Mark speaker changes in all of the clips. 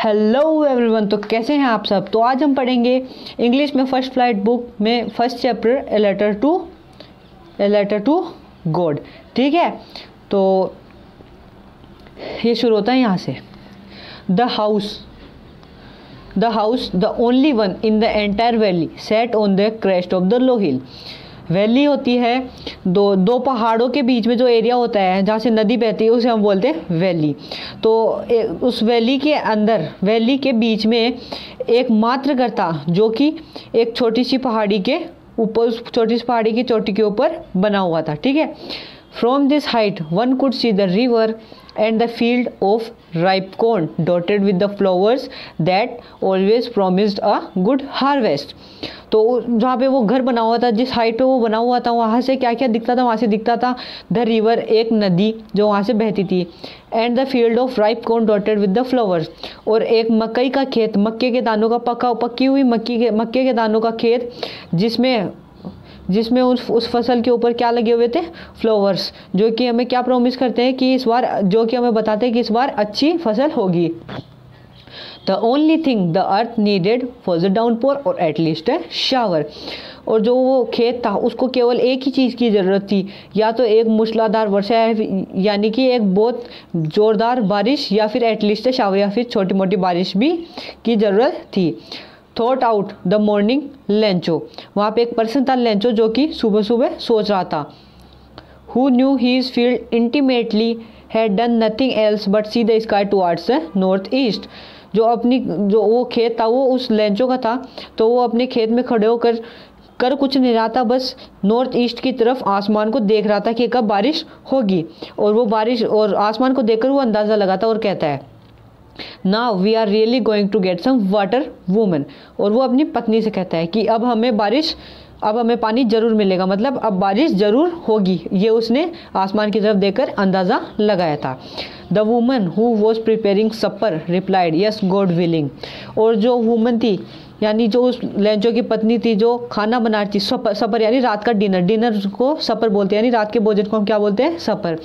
Speaker 1: Hello everyone. तो कैसे हैं आप सब। तो आज हम पढ़ेंगे इंग्लिश में फर्स्ट फ्लाइट बुक में first chapter a letter to God. ठीक है, तो ये शुरू होता है यहाँ से। The house the only one in the entire valley set on the crest of the low hill. Valley होती है दो पहाड़ों के बीच में जो एरिया होता है जहाँ से नदी बहती है उसे हम बोलते हैं वैली। तो उस वैली के अंदर, वैली के बीच में एक मात्रकर्ता जो कि एक छोटी सी पहाड़ी के ऊपर, उस छोटी सी पहाड़ी की चोटी के ऊपर बना हुआ था। ठीक है। From this height one could see the river and the field of ripe corn dotted with the flowers that always promised a good harvest। तो जहाँ पे वो घर बना हुआ था, जिस हाइट पे वो बना हुआ था, वहाँ से क्या क्या दिखता था? वहाँ से दिखता था द रिवर, एक नदी जो वहाँ से बहती थी, and the field of ripe corn dotted with the flowers, और एक मकई का खेत, मक्के के दानों का पक्की हुई मक्के के दानों का खेत, जिसमें उस फसल के ऊपर क्या लगे हुए थे? फ्लावर्स, जो कि हमें क्या प्रॉमिस करते हैं कि इस बार, जो कि हमें बताते हैं कि इस बार अच्छी फसल होगी। The only thing the earth needed was a downpour और एटलीस्ट अ शावर। और जो वो खेत था उसको केवल एक ही चीज़ की ज़रूरत थी, या तो एक मूसलाधार वर्षा यानी कि एक बहुत ज़ोरदार बारिश, या फिर एटलीस्ट शावर, या फिर छोटी मोटी बारिश भी की ज़रूरत थी। Thought out the morning Lencho. वहाँ पे एक पर्सन था लेंचो जो कि सुबह सुबह सोच रहा था। Who knew his field intimately had done nothing else but see the sky towards the north east. जो वो खेत था वो उस लेंचो का था, तो वो अपने खेत में खड़े होकर कुछ नहीं रहा था, बस नॉर्थ ईस्ट की तरफ आसमान को देख रहा था कि कब बारिश होगी। और वो बारिश और आसमान को देखकर वो अंदाज़ा लगाता और कहता है now we are really going to get some water woman. और वो अपनी पत्नी से कहता है कि अब हमें पानी ज़रूर मिलेगा, मतलब अब बारिश ज़रूर होगी। ये उसने आसमान की तरफ देखकर अंदाज़ा लगाया था। The woman who was preparing supper replied yes God willing. और जो वुमन थी, यानी जो उस लेंचो की पत्नी थी, जो खाना बना रही थी, सपर यानी रात का डिनर को सपर बोलते हैं, यानी रात के भोजन को हम क्या बोलते हैं? सपर।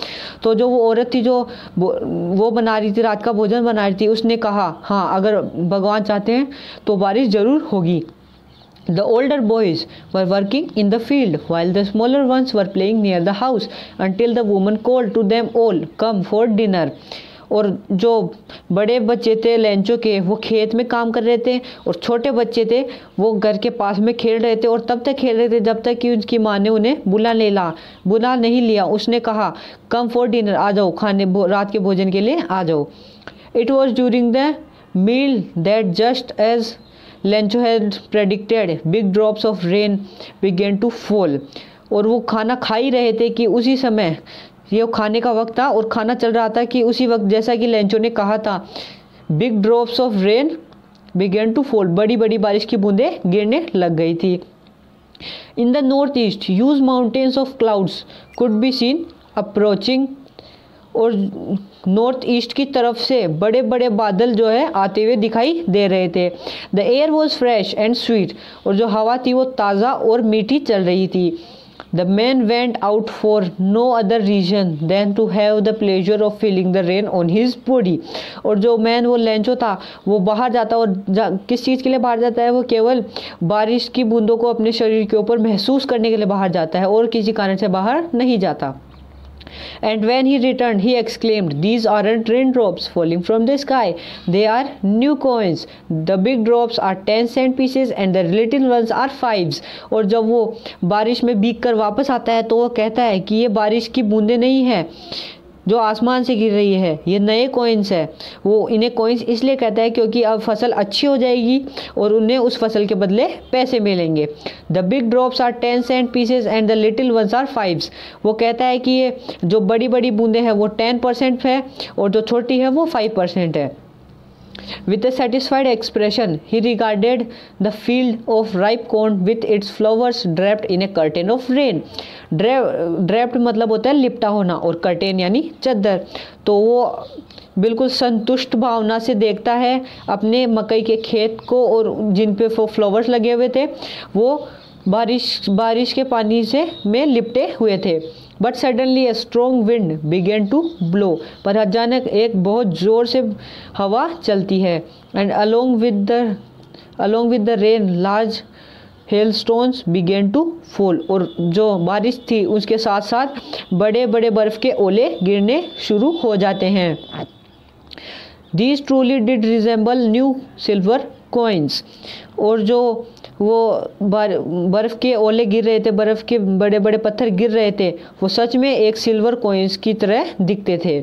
Speaker 1: तो जो वो औरत थी जो वो बना रही थी, रात का भोजन बना रही थी, उसने कहा हाँ, अगर भगवान चाहते हैं तो बारिश ज़रूर होगी। The older boys were working in the field while the smaller ones were playing near the house until the woman called to them all, come for dinner। और जो बड़े बच्चे थे लेंचो के, वो खेत में काम कर रहे थे, और छोटे बच्चे थे वो घर के पास में खेल रहे थे, और तब तक खेल रहे थे जब तक कि उनकी माँ ने उन्हें बुला नहीं लिया। उसने कहा कम फॉर डिनर, आ जाओ रात के भोजन के लिए आ जाओ। It was during the meal that just as Lencho had predicted big drops of rain began to fall. और वो खाना खा ही रहे थे कि उसी समय, ये खाने का वक्त था और खाना चल रहा था कि उसी वक्त, जैसा कि लेंचो ने कहा था, big drops of rain began to fall, बड़ी बड़ी बारिश की बूंदें गिरने लग गई थी। In the north east huge mountains of clouds could be seen approaching. और नॉर्थ ईस्ट की तरफ से बड़े बड़े बादल जो है आते हुए दिखाई दे रहे थे। The air was fresh and sweet. और जो हवा थी वो ताज़ा और मीठी चल रही थी। The man went out for no other reason than to have the pleasure of feeling the rain on his body. और जो मैन, वो लेंचो था, वो बाहर जाता, और किस चीज़ के लिए बाहर जाता है? वो केवल बारिश की बूंदों को अपने शरीर के ऊपर महसूस करने के लिए बाहर जाता है, और किसी कारण से बाहर नहीं जाता। And when he returned, he exclaimed, "These aren't raindrops falling from the sky. They are new coins. The big drops are 10-cent pieces and the little ones are 5s." और जब वो बारिश में भीग कर वापस आता है तो वो कहता है कि ये बारिश की बूंदें नहीं हैं जो आसमान से गिर रही है, ये नए कॉइन्स है। वो इन्हें कॉइन्स इसलिए कहता है क्योंकि अब फसल अच्छी हो जाएगी और उन्हें उस फसल के बदले पैसे मिलेंगे। The big drops are 10-cent pieces and the little ones are 5s। वो कहता है कि ये जो बड़ी बड़ी बूंदें हैं वो 10% है, और जो छोटी है वो 5% है। With a satisfied expression, he regarded the field of ripe corn with its flowers draped in a curtain of rain. Draped मतलब होता है लिपटा होना, और curtain यानी चद्दर। तो वो बिल्कुल संतुष्ट भावना से देखता है अपने मकई के खेत को, और जिन पे वो फ्लावर्स लगे हुए थे वो बारिश के पानी से में लिपटे हुए थे। But suddenly a strong wind began to blow, पर अचानक एक बहुत ज़ोर से हवा चलती है। And along with the rain large hailstones began to fall, और जो बारिश थी उसके साथ साथ बड़े बड़े बर्फ़ के ओले गिरने शुरू हो जाते हैं। These truly did resemble new silver coins, और जो वो बर्फ़ के ओले गिर रहे थे, बर्फ़ के बड़े बड़े पत्थर गिर रहे थे, वो सच में एक सिल्वर कॉइन्स की तरह दिखते थे।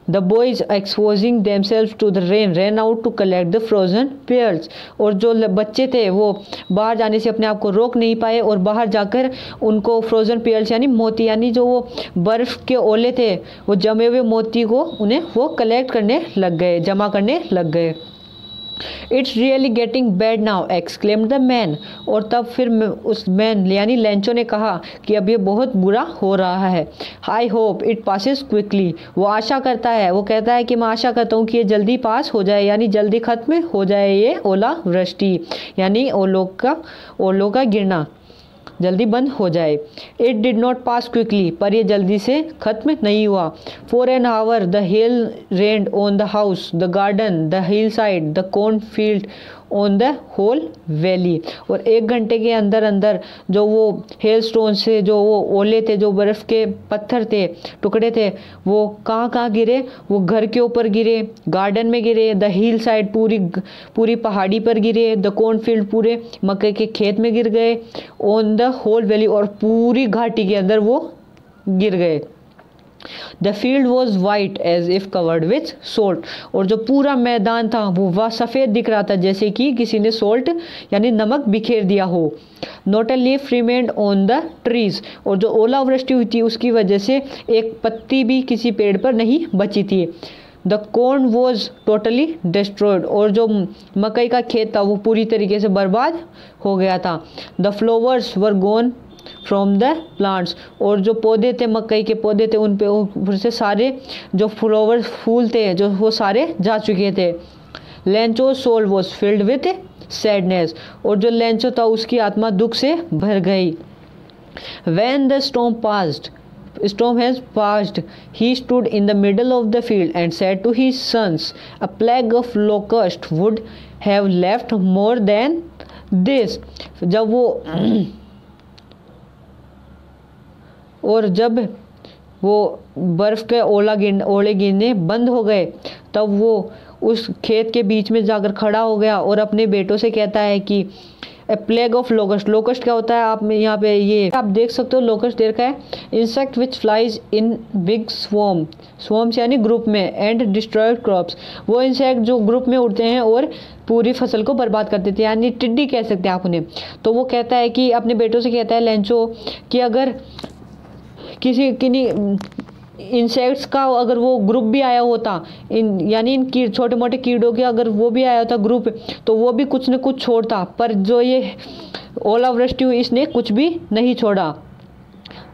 Speaker 1: The boys exposing themselves to the rain ran out to collect the frozen pearls, और जो बच्चे थे वो बाहर जाने से अपने आप को रोक नहीं पाए और बाहर जाकर उनको फ्रोज़न pearls यानी मोती, यानी जो वो बर्फ़ के ओले थे वो जमे हुए मोती को उन्हें वो कलेक्ट करने लग गए, जमा करने लग गए। It's really getting bad now exclaimed the man, और तब फिर उस मैन यानी लेंचो ने कहा कि अब ये बहुत बुरा हो रहा है। I hope it passes quickly, वो आशा करता है, वो कहता है कि मैं आशा करता हूँ कि ये जल्दी पास हो जाए, यानी जल्दी ख़त्म हो जाए ये ओला वृष्टि, यानी ओलों का गिरना जल्दी बंद हो जाए। It did not pass quickly, पर ये जल्दी से ख़त्म नहीं हुआ। For an hour the hail rained on the house, the garden, the hill side, the corn field, on the whole valley, और 1 घंटे के अंदर अंदर जो वो हेल स्टोन से जो वो ओले थे, जो बर्फ़ के पत्थर थे, टुकड़े थे, वो कहाँ कहाँ गिरे, वो घर के ऊपर गिरे, गार्डन में गिरे, द हिल साइड पूरी पहाड़ी पर गिरे, द कॉर्न फील्ड पूरे मक्के के खेत में गिर गए, ऑन द होल वैली, और पूरी घाटी के अंदर वो गिर गए। The field was white as if covered with salt, और जो पूरा मैदान था वो वह सफ़ेद दिख रहा था जैसे कि किसी ने सोल्ट यानी नमक बिखेर दिया हो। Not a leaf remained on the trees, और जो ओलावृष्टि हुई थी उसकी वजह से एक पत्ती भी किसी पेड़ पर नहीं बची थी। The corn was totally destroyed, और जो मकई का खेत था वो पूरी तरीके से बर्बाद हो गया था। The flowers were gone from the plants, और जो पौधे थे, मकई के पौधे थे, उन पे ऊपर से सारे जो फ्लावर फूल थे जो वो सारे जा चुके थे। Lencho soul was filled with sadness, और जो लेंचो था उसकी आत्मा दुख से भर गई। When the storm has passed, he stood in the middle of the field and said to his sons, a plague of locusts would have left more than this. जब वो बर्फ़ के ओले गिरने बंद हो गए, तब वो उस खेत के बीच में जाकर खड़ा हो गया और अपने बेटों से कहता है कि ए प्लेग ऑफ लोकस्ट। लोकस्ट क्या होता है, आप यहाँ पे ये आप देख सकते हो, लोकस्ट देर का है insect which flies in big swarms यानी ग्रुप में, एंड डिस्ट्रॉयड क्रॉप्स, वो इंसेक्ट जो ग्रुप में उड़ते हैं और पूरी फसल को बर्बाद कर देते हैं, यानी टिड्डी कह सकते हैं आप उन्हें। तो वो कहता है कि अपने बेटों से कहता है लेंचो कि अगर किन्हीं इंसेक्ट्स का अगर वो ग्रुप भी आया होता, यानी इन छोटे मोटे कीड़ों के अगर वो भी आया होता ग्रुप, तो वो भी कुछ न कुछ छोड़ता, पर जो ये ओलावृष्टि हुई इसने कुछ भी नहीं छोड़ा।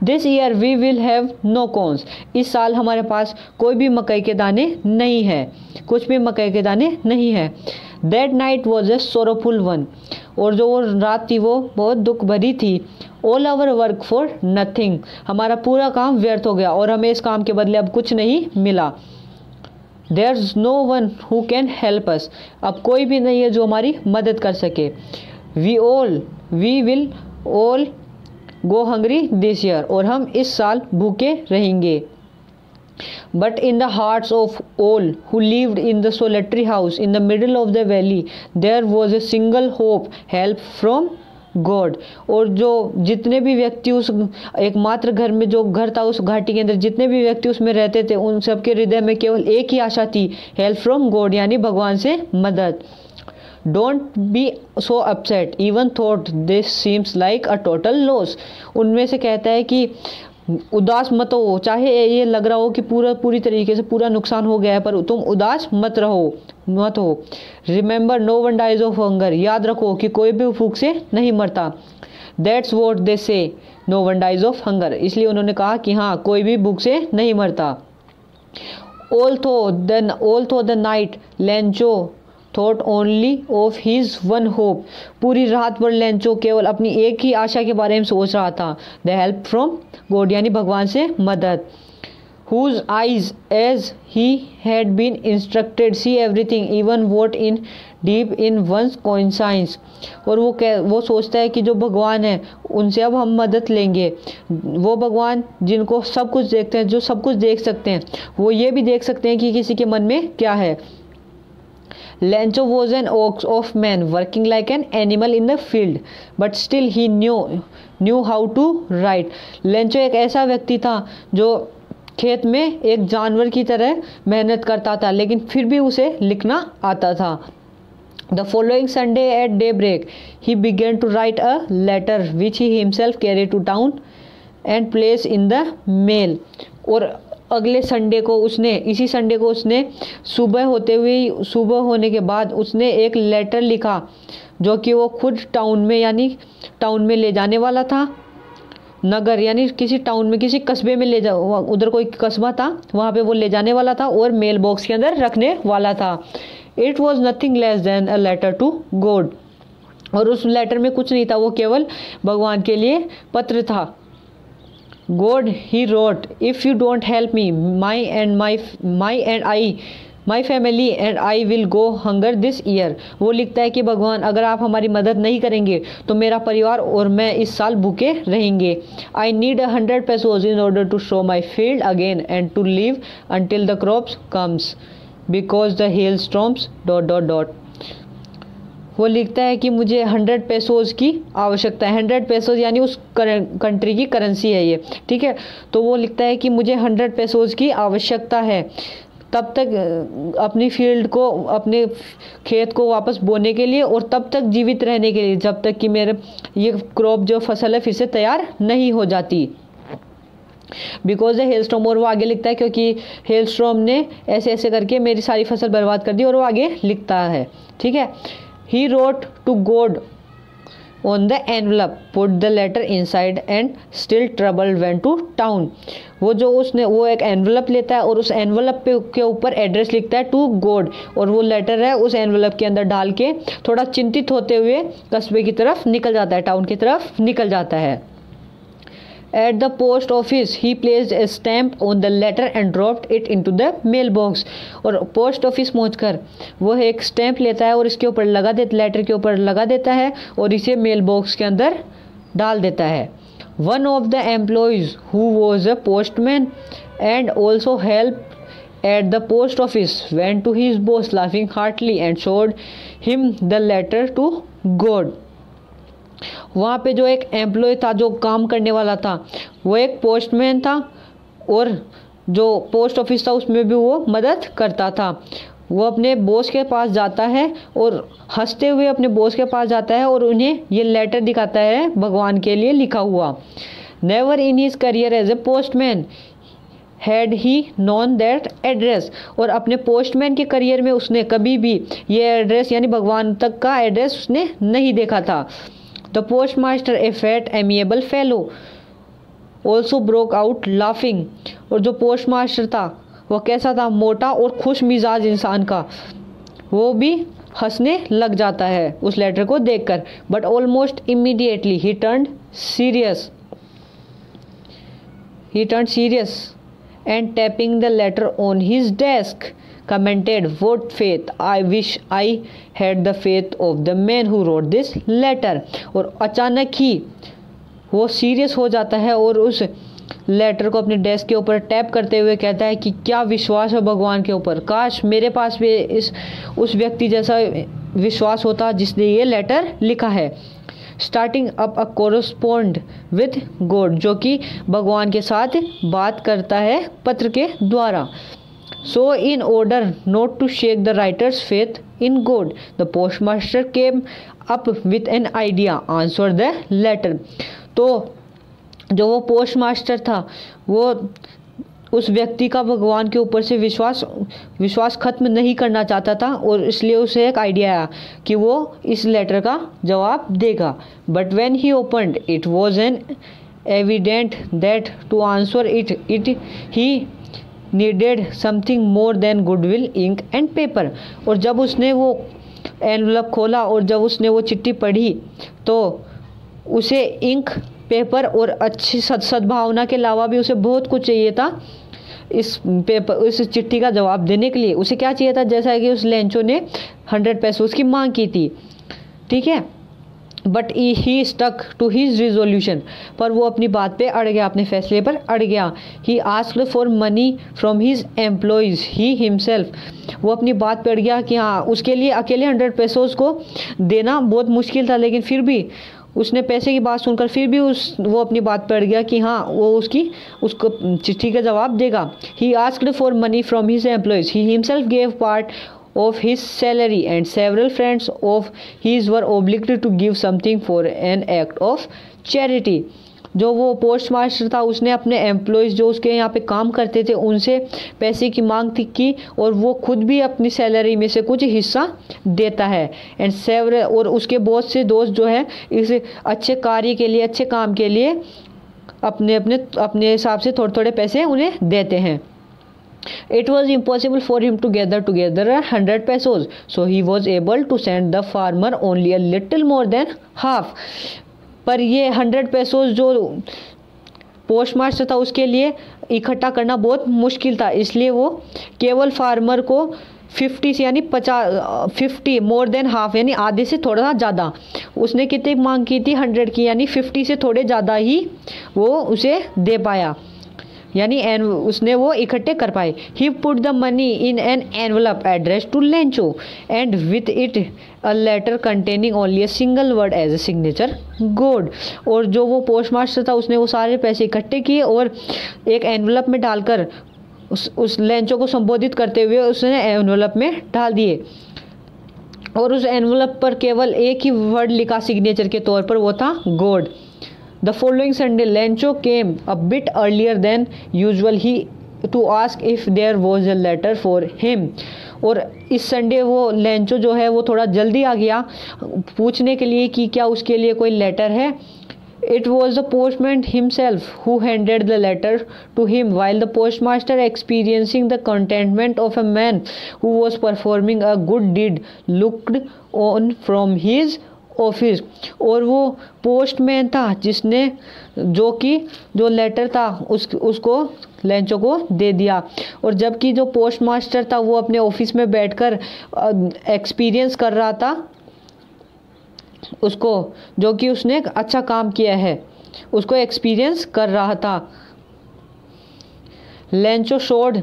Speaker 1: This year we will have no corns, इस साल हमारे पास कोई भी मकई के दाने नहीं है, कुछ भी मकई के दाने नहीं है। That night was a sorrowful one, और जो वो रात थी वो बहुत दुख भरी थी। All our work for nothing, हमारा पूरा काम व्यर्थ हो गया और हमें इस काम के बदले अब कुछ नहीं मिला। There is no one who can help us, अब कोई भी नहीं है जो हमारी मदद कर सके। We will all go hungry this year, और हम इस साल भूखे रहेंगे। But in the hearts of all who lived in the solitary house in the middle of the valley, there was a single hope, help from God. और जो जितने भी व्यक्ति उस एकमात्र घर में, जो घर था उस घाटी के अंदर, जितने भी व्यक्ति उसमें रहते थे, उन सबके हृदय में केवल एक ही आशा थी, हेल्प फ्रॉम गॉड, यानी भगवान से मदद। Don't be so upset even thought this seems like a total loss, उनमें से कहता है कि उदास मत हो, चाहे ये लग रहा हो कि पूरी तरीके से पूरा नुकसान हो गया है, पर तुम उदास मत हो। Remember no one dies of hunger, याद रखो कि कोई भी भूख से नहीं मरता। That's what they say, no one dies of hunger, इसलिए उन्होंने कहा कि हाँ कोई भी भूख से नहीं मरता। Although the night Lencho thought only of his one hope, पूरी रात भर लेंचो केवल अपनी एक ही आशा के बारे में सोच रहा था, द हेल्प फ्रॉम गॉड, यानी भगवान से मदद। whose eyes as he had been instructed see everything even what in deep in one's conscience, और वो सोचता है कि जो भगवान है उनसे अब हम मदद लेंगे, वो भगवान जिनको सब कुछ देखते हैं, जो सब कुछ देख सकते हैं, वो ये भी देख सकते हैं कि किसी के मन में क्या है। Lencho was an ox of man working like an animal in the field, but still he knew how to write. Lencho एक ऐसा व्यक्ति था जो खेत में एक जानवर की तरह मेहनत करता था, लेकिन फिर भी उसे लिखना आता था। The following Sunday at daybreak, he began to write a letter which he himself carried to town and placed in the mail. और अगले संडे को इसी संडे को उसने सुबह होने के बाद उसने एक लेटर लिखा जो कि वो खुद टाउन में ले जाने वाला था। नगर यानी किसी टाउन में, किसी कस्बे में उधर कोई कस्बा था, वहाँ पे वो ले जाने वाला था और मेल बॉक्स के अंदर रखने वाला था। It was nothing less than a letter to God, और उस लेटर में कुछ नहीं था, वो केवल भगवान के लिए पत्र था। God, he wrote, if you don't help me, my family and I will go hunger this year. वो लिखता है कि भगवान अगर आप हमारी मदद नहीं करेंगे तो मेरा परिवार और मैं इस साल भूखे रहेंगे। I need 100 pesos in order to sow my field again and to live until the crops comes because the hailstorms ... वो लिखता है कि मुझे 100 पेसोज की आवश्यकता है। 100 पेसोज यानी उस कंट्री की करेंसी है ये, ठीक है। तो वो लिखता है कि मुझे 100 पेसोज की आवश्यकता है तब तक अपनी फील्ड को, अपने खेत को वापस बोने के लिए, और तब तक जीवित रहने के लिए जब तक कि मेरे ये क्रॉप जो फसल है फिर से तैयार नहीं हो जाती। बिकॉज द हेलस्टॉर्म, और वो आगे लिखता है क्योंकि हेलस्टॉर्म ने ऐसे ऐसे करके मेरी सारी फसल बर्बाद कर दी, और वो आगे लिखता है, ठीक है। He wrote to God on the envelope, put the letter inside and still trouble went to town. वो एक एनवलप लेता है और उस एनवलप के ऊपर एड्रेस लिखता है टू गॉड, और वो लेटर है उस एनवलप के अंदर डाल के थोड़ा चिंतित होते हुए कस्बे की तरफ निकल जाता है, टाउन की तरफ निकल जाता है। At the post office, he placed a stamp on the letter and dropped it into the mailbox. और पोस्ट ऑफिस पहुंचकर वो एक स्टैंप लेता है और इसके ऊपर लेटर के ऊपर लगा देता है और इसे मेल बॉक्स के अंदर डाल देता है। One of the employees who was a postman and also helped at the post office went to his boss laughing heartily and showed him the letter to God. वहाँ पे जो एक एम्प्लॉय था, जो काम करने वाला था, वो एक पोस्टमैन था, और जो पोस्ट ऑफिस था उसमें भी वो मदद करता था। वो अपने बॉस के पास जाता है और हंसते हुए अपने बॉस के पास जाता है और उन्हें ये लेटर दिखाता है भगवान के लिए लिखा हुआ। Never in his career as a postman had he known that address, और अपने पोस्टमैन के करियर में उसने कभी भी ये एड्रेस यानी भगवान तक का एड्रेस उसने नहीं देखा था। The postmaster, a fat, amiable fellow, also broke out laughing. और जो पोस्ट मास्टर था वो कैसा था, मोटा और खुश मिजाज इंसान का, वो भी हंसने लग जाता है उस लेटर को देखकर। But almost immediately he turned serious and tapping the letter on his desk commented, what faith, I wish I had the faith of the man who wrote this letter. और अचानक ही वो सीरियस हो जाता है और उस लेटर को अपने डेस्क के ऊपर टैप करते हुए कहता है कि क्या विश्वास है भगवान के ऊपर, काश मेरे पास भी उस व्यक्ति जैसा विश्वास होता जिसने ये लेटर लिखा है। Starting up a correspond with God, जो कि भगवान के साथ बात करता है पत्र के द्वारा। So in order not to shake the writer's faith in God, the postmaster came up with an idea, answered the letter. तो जो वो पोस्टमास्टर था वो उस व्यक्ति का भगवान के ऊपर से विश्वास खत्म नहीं करना चाहता था, और इसलिए उसे एक आइडिया आया कि वो इस लेटर का जवाब देगा। But when he opened it was an evident that to answer it he needed something more than goodwill, ink and paper. और जब उसने वो एनवलप खोला और जब उसने वो चिट्ठी पढ़ी तो उसे इंक, पेपर और अच्छी सद्भावना के अलावा भी उसे बहुत कुछ चाहिए था इस चिट्ठी का जवाब देने के लिए। उसे क्या चाहिए था, जैसा कि उस लेंचो ने 100 पेसोस की मांग की थी, ठीक है। But he stuck to his resolution, पर वो अपनी बात पे अड़ गया, अपने फैसले पर अड़ गया। He asked for money from his employees he himself, वो अपनी बात पे अड़ गया कि हाँ उसके लिए अकेले 100 पेसोस को देना बहुत मुश्किल था, लेकिन फिर भी उसने पैसे की बात सुनकर फिर भी वो अपनी बात पे अड़ गया कि हाँ वो उसको चिट्ठी का जवाब देगा। He asked for money from his employees he himself gave part of his salary and several friends of his were obliged to give something for an act of charity। जो वो पोस्ट मास्टर था उसने अपने employees जो उसके यहाँ पे काम करते थे उनसे पैसे की मांग की और वो खुद भी अपनी सैलरी में से कुछ हिस्सा देता है। एंड सेवरल, और उसके बहुत से दोस्त जो है इस अच्छे कार्य के लिए, अच्छे काम के लिए अपने हिसाब से थोड़े थोड़े पैसे उन्हें देते हैं। It was impossible for him to gather together 100 pesos, so he was able to send the farmer only a little more than half। पर ये 100 पेसोस जो पोस्ट मास्टर था उसके लिए इकट्ठा करना बहुत मुश्किल था, इसलिए वो केवल फार्मर को 50 से यानी 50 मोर देन हाफ यानी आधे से थोड़ा ज़्यादा, उसने कितनी मांग की थी 100 की, यानी 50 से थोड़े ज़्यादा ही वो उसे दे पाया, यानी उसने वो इकट्ठे कर पाए। He put the money in an envelope address to Lencho and with it a letter containing only a single word as a signature God. और जो वो पोस्ट मास्टर था उसने वो सारे पैसे इकट्ठे किए और एक एनवलप में डालकर उस लेंचो को संबोधित करते हुए उसने एनवलप में डाल दिए और उस एनवलप पर केवल एक ही वर्ड लिखा सिग्नेचर के तौर पर, वो था God. The following Sunday, Lencho came a bit earlier than usual to ask if there was a letter for him। और इस संडे वो लेंचो जो है वो थोड़ा जल्दी आ गया पूछने के लिए कि क्या उसके लिए कोई लेटर है। It was the postman himself who handed the letter to him, while the postmaster, experiencing the contentment of a man who was performing a good deed, looked on from his office. और वो postman था जिसने जो letter था उसको Lencho को दे दिया, और जबकि जो पोस्ट मास्टर था वो अपने ऑफिस में बैठकर एक्सपीरियंस कर रहा था उसको, जो कि उसने अच्छा काम किया है उसको एक्सपीरियंस कर रहा था। Lencho showed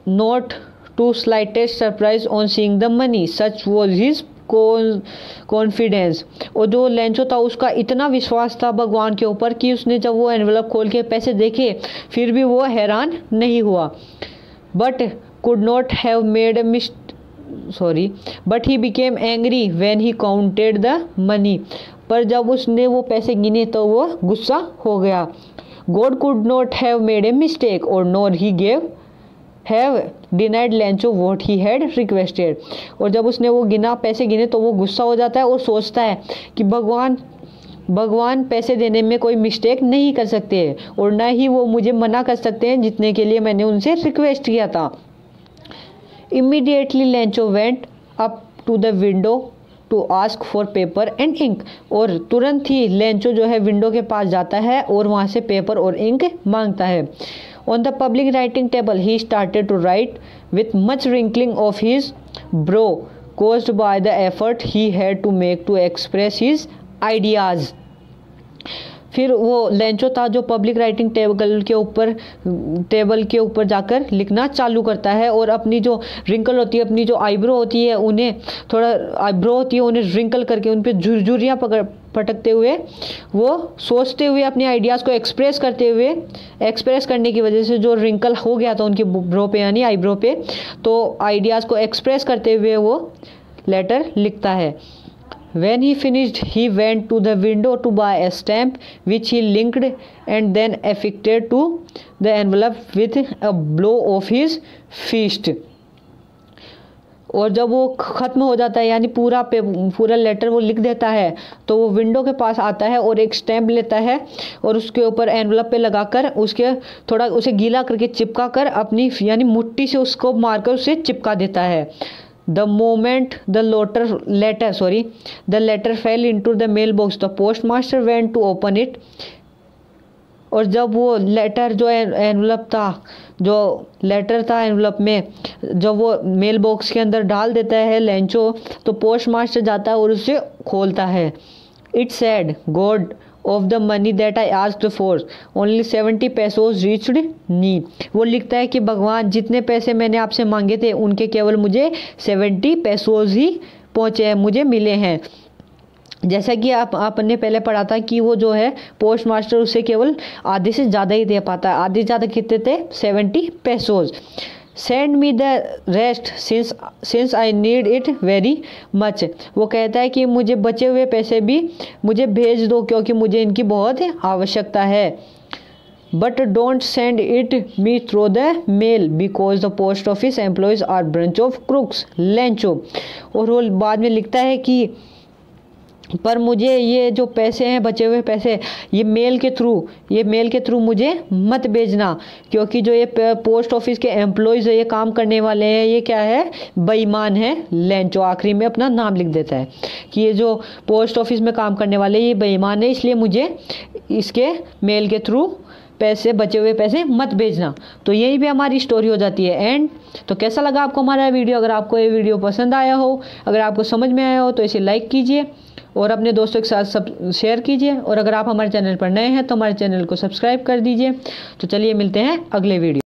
Speaker 1: not to slightest surprise on seeing the money, such was his confidence. और जो लेंचो था उसका इतना विश्वास था भगवान के ऊपर कि उसने जब वो एनवलप खोल के पैसे देखे फिर भी वो हैरान नहीं हुआ। But could not have made a but he became angry when he counted the money, पर जब उसने वो पैसे गिने तो वो गुस्सा हो गया। God could not have made a mistake और nor he have denied Lencho what he had requested. और जब उसने वो पैसे गिने तो वो गुस्सा हो जाता है और सोचता है कि भगवान पैसे देने में कोई मिस्टेक नहीं कर सकते और ना ही वो मुझे मना कर सकते हैं जितने के लिए मैंने उनसे रिक्वेस्ट किया था। Immediately Lencho went up to the window to ask for paper and ink, और तुरंत ही लेंचो जो है विंडो के पास जाता है और वहाँ से पेपर और इंक मांगता है। On the public writing table, he started to write with much wrinkling of his brow caused by the effort he had to make to express his ideas। फिर वो लेंचो था जो पब्लिक राइटिंग टेबल के ऊपर जाकर लिखना चालू करता है और अपनी जो रिंकल होती है, अपनी जो आईब्रो होती है उन्हें रिंकल करके उन पर झुर्रियाँ पटकते हुए वो सोचते हुए अपने आइडियाज़ को एक्सप्रेस करने की वजह से जो रिंकल हो गया था उनकी ब्रो पे यानी आईब्रो पे, तो आइडियाज़ को एक्सप्रेस करते हुए वो लेटर लिखता है। When he finished, he went to the window to buy a stamp, which he linked and then affixed to the envelope with a blow of his fist। और जब वो ख़त्म हो जाता है यानी पूरा लेटर वो लिख देता है तो वो विंडो के पास आता है और एक स्टैम्प लेता है और उसके ऊपर एनवलप पे लगाकर उसे गीला करके चिपका कर अपनी यानी मुट्ठी से उसको मारकर उसे चिपका देता है। The moment the letter fell into the mail box the post master went to open it. और जब वो लेटर जो एनवलप था, जो लेटर था एनवलप में, जब वो मेल बॉक्स के अंदर डाल देता है लेंचो, तो पोस्ट मास्टर जाता है और उसे खोलता है। It said, God of the money that I asked for only 70 pesos reached me. वो लिखता है कि भगवान, जितने पैसे मैंने आपसे मांगे थे उनके केवल मुझे 70 pesos ही पहुँचे हैं, मुझे मिले हैं। जैसा कि आपने पहले पढ़ा था कि वो जो है पोस्ट मास्टर उसे केवल आधे से ज़्यादा ही दे पाता है। आधे ज़्यादा कितने थे? 70 pesos। Send me the rest since I need it very much. वो कहता है कि मुझे बचे हुए पैसे भी मुझे भेज दो क्योंकि मुझे इनकी बहुत आवश्यकता है। But don't send it me through the mail because the post office employees are bunch of crooks Lencho. और वो बाद में लिखता है कि पर मुझे ये जो पैसे हैं, बचे हुए पैसे, ये मेल के थ्रू मुझे मत भेजना क्योंकि जो ये पोस्ट ऑफिस के एम्प्लॉयज़ ये काम करने वाले हैं, ये क्या है? बेईमान है। लेंचो आखिरी में अपना नाम लिख देता है कि ये जो पोस्ट ऑफिस में काम करने वाले ये बेईमान है, इसलिए मुझे इसके मेल के थ्रू पैसे, बचे हुए पैसे मत भेजना। तो यही भी हमारी स्टोरी हो जाती है एंड। तो कैसा लगा आपको हमारा वीडियो? अगर आपको ये वीडियो पसंद आया हो, अगर आपको समझ में आया हो तो इसे लाइक कीजिए और अपने दोस्तों के साथ सब शेयर कीजिए। और अगर आप हमारे चैनल पर नए हैं तो हमारे चैनल को सब्सक्राइब कर दीजिए। तो चलिए मिलते हैं अगले वीडियो।